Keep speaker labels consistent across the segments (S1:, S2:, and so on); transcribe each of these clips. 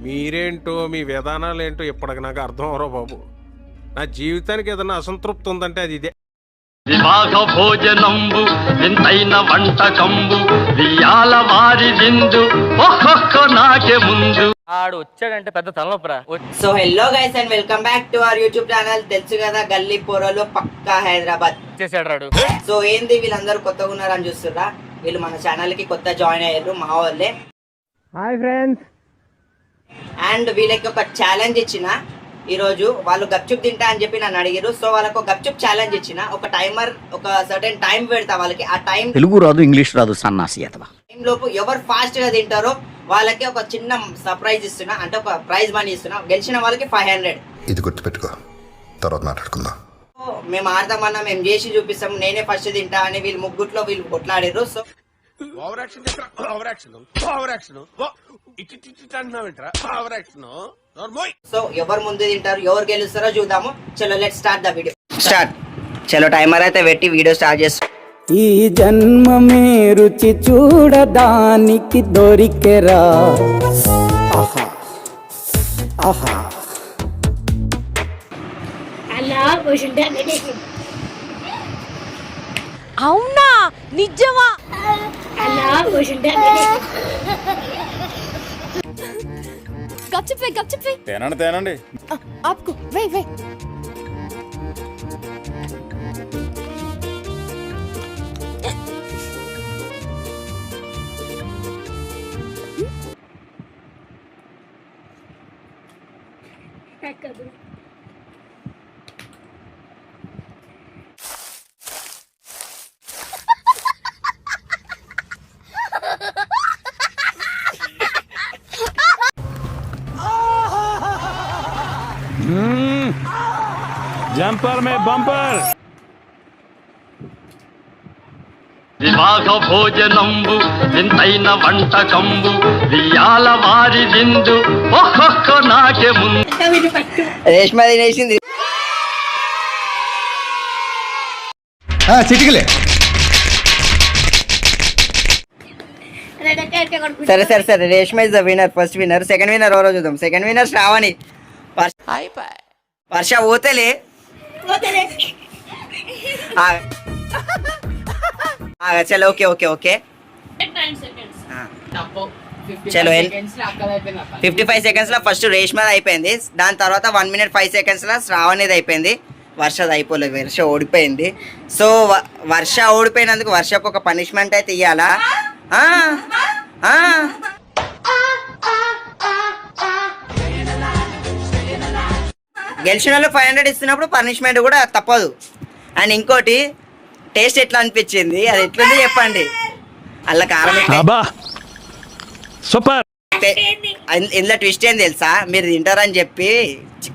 S1: మీరేంటో మీ విధానాలు ఏంటో ఇప్పటికి నాకు అర్థం అవరో బాబు. నా జీవితానికి ఏదైనా అసంతృప్తి ఉందంటే అది ఇదే.
S2: వివాహ భోజనంబు వింతైన వంటకంబు వియాల వారి విందు ఒక్కొక్క నాకే ముందు
S3: ఆడు వచ్చాడంటే పెద్ద తలనొప్పరా.
S4: So hello guys and welcome back to our YouTube channel. తెలుసు కదా గల్లీ పోరలో పక్కా హైదరాబాద్
S3: చేసాడు రాడు.
S4: సో ఏంది వీళ్ళందరూ కొత్తగా ఉన్నారని చూస్తుర్రా? వీళ్ళు మన ఛానల్ కి కొత్త జాయిన్ అయ్యారు, మా వాళ్ళే. Hi friends. అండ్ వీళ్ళకి ఒక ఛాలెంజ్ ఇచ్చిన ఈరోజు. వాళ్ళు గప్చుప్ తింటా అని చెప్పి నన్ను అడిగారు. సో వాళ్ళకి ఒక గప్చుప్ ఛాలెంజ్ ఇచ్చిన. ఒక టైమర్, ఒక సర్టెన్ టైం పెడతా వాళ్ళకి. ఆ టైం
S5: తెలుగు రాదు, ఇంగ్లీష్ రాదు, సన్నాసి అతవా.
S4: టైం లోపు ఎవరు ఫాస్ట్ గా తింటారో వాళ్ళకి ఒక చిన్న సర్ప్రైజ్ ఇస్తున్నా, అంటే ఒక ప్రైజ్ మనీ ఇస్తున్నా. గెలిచిన వాళ్ళకి 500.
S6: ఇది గుర్తుపెట్టుకో, తర్వాత మాట్లాడుకుందాం.
S4: మేము ఆడతామన్నా, మేము చేసి చూపిస్తాం, నేనే ఫస్ట్ తింటా అని వీళ్ళు ముగ్గుట్లో వీళ్ళు కొట్లాడారు. సో సో ఎవరు ముందు తింటారు, ఎవరు గెలుస్తారో చూద్దాము. చలో let's start the video. Start. చలో టైమర్ అయితే పెట్టి వీడియో స్టార్ట్ చేస్తాం.
S7: ఈ జన్మమే రుచి చూడడానికి దొరికెరా. ఆహా ఆహా.
S8: అవునా నిజమా? గప్చుప్
S9: తేనండి
S8: ఆపుకో. వే
S9: జంపర్ మే బంపర్.
S2: వివాహ భోజనంబు వింతైన వంటకంబు వియాల వారి విందు ఒక్కొక్క నాకే ముందు.
S4: రేష్మ తినేసింది.
S6: చిటికలే.
S4: సరే Reshma is the winner. First winner. Second winner ఎవరో చూద్దాం. Second winner Shravani. వర్ష పోతేలే. చలో ఓకే. చలో 55 సెకండ్స్ లో ఫస్ట్ రేష్మది అయిపోయింది. దాని తర్వాత 1 minute 5 seconds లో శ్రావణిది అయిపోయింది. వర్షది అయిపోలేదు, వర్ష ఓడిపోయింది. సో వర్ష ఓడిపోయినందుకు వర్షకు ఒక పనిష్మెంట్ అయితే ఇవ్వాలా? గెలిచిన వాళ్ళు 500 ఇస్తున్నప్పుడు పనిష్మెంట్ కూడా తప్పదు. అండ్ ఇంకోటి, టేస్ట్ ఎట్లా అనిపించింది, అది ఎట్లుంది చెప్పండి. అల్ల కారం
S9: సూపర్.
S4: ఇందులో ట్విస్ట్ ఏం తెలుసా? మీరు తింటారని చెప్పి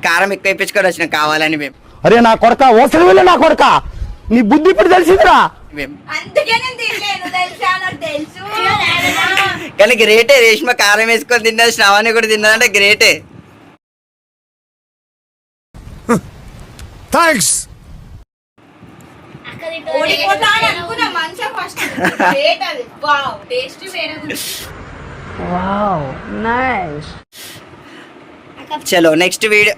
S4: కారం ఎక్కువ ఇప్పించుకొని వచ్చిన కావాలని మేము.
S7: అరే నా కొడక, ఓసరి వెళ్ళి నా కొడక, నీ బుద్ధి ఇప్పుడు తెలిసిందిరా.
S4: కానీ గ్రేటే, రేష్మ కారం వేసుకొని తిన్నది, శ్రావణి కూడా తిన్నదంటే గ్రేటే.
S6: థ్యాంక్స్. చలో నెక్స్ట్ వీడియో.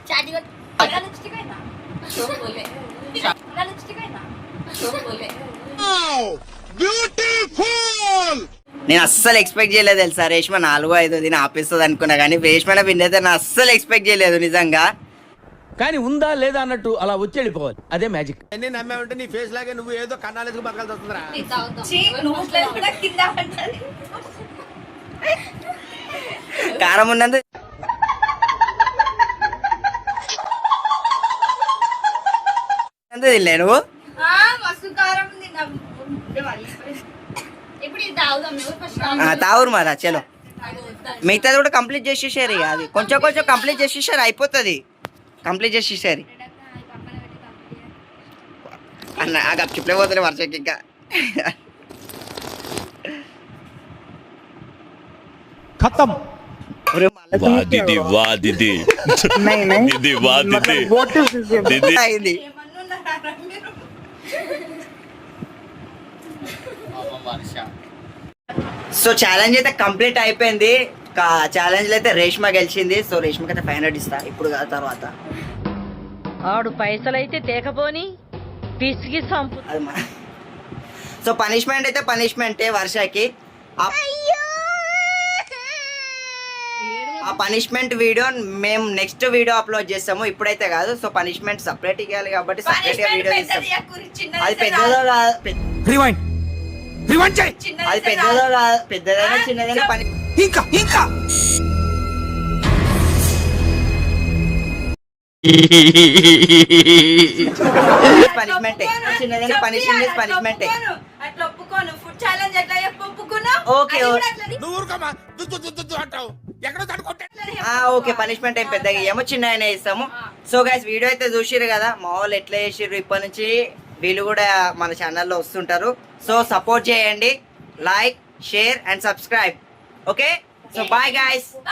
S6: నేను అస్సలు ఎక్స్పెక్ట్ చేయలేదు తెలుసా, రేష్మ 4-5 తిని ఆపేస్తుంది అనుకున్నా. కానీ రేష్మ విన్నైతే నేను అస్సలు ఎక్స్పెక్ట్ చేయలేదు నిజంగా.
S3: కానీ ఉందా లేదా అన్నట్టు అలా వచ్చి వెళ్ళిపోవాలి, అదే మ్యాజిక్.
S1: నమ్మావంటే నీ ఫేస్ లాగే నువ్వు ఏదో కన్నాలకు బతకాల్సి వస్తుందిరా.
S4: కారం ఉన్నది. తినలే నువ్వు? తావురు మాదా. చలో మిగతాది కూడా కంప్లీట్ చేసేసారు. ఇక అది కొంచెం కంప్లీట్ చేసేసారు, అయిపోతుంది. కంప్లీట్ చేసేసారు అన్న. ఆ గప్చుప్లే పోతుంది వర్షకి. ఇంకా
S9: ఖతం.
S6: సో ఛాలెంజ్ అయితే కంప్లీట్ అయిపోయింది. ఛాలెంజ్ అయితే రేష్మ గెలిచింది. సో రేష్మకి అయితే 500 ఇస్తా ఇప్పుడు కాదు, తర్వాత.
S8: ఆడు పైసలైతే తేకపోని పిసికి సంపు.
S6: అది మన సో పనిష్మెంట్ అయితే పనిష్మెంటే వర్షకి. ఆ పనిష్మెంట్ వీడియో మేము నెక్స్ట్ వీడియో అప్లోడ్ చేస్తాము, ఇప్పుడైతే కాదు. సో పనిష్మెంట్ సపరేట్ ఇవ్వాలి కాబట్టి సపరేట్ గా వీడియో తీస్తాం. అది పెద్దదో కాదు, అది పెద్దదో కాదు, పెద్దదైనా చిన్నదైనా పని పనిష్మెంటే, చిన్నదైనా పనిష్మెంటే.
S8: అట్లా ఒప్పుకోను. ఫుడ్ ఛాలెంజ్ ఎట్లా ఒప్పుకున్నా?
S6: ఓకే ఓకే పనిష్మెంట్ ఏం పెద్దగా ఏమో చిన్న అయినా ఇస్తాము. సో గైస్ వీడియో అయితే చూసిర్రు కదా, మా వాళ్ళు ఎట్లా చేసిర్రు. ఇప్పటి నుంచి వీళ్ళు కూడా మన ఛానల్లో వస్తుంటారు. సో సపోర్ట్ చేయండి, like, share and subscribe. Okay, so bye guys.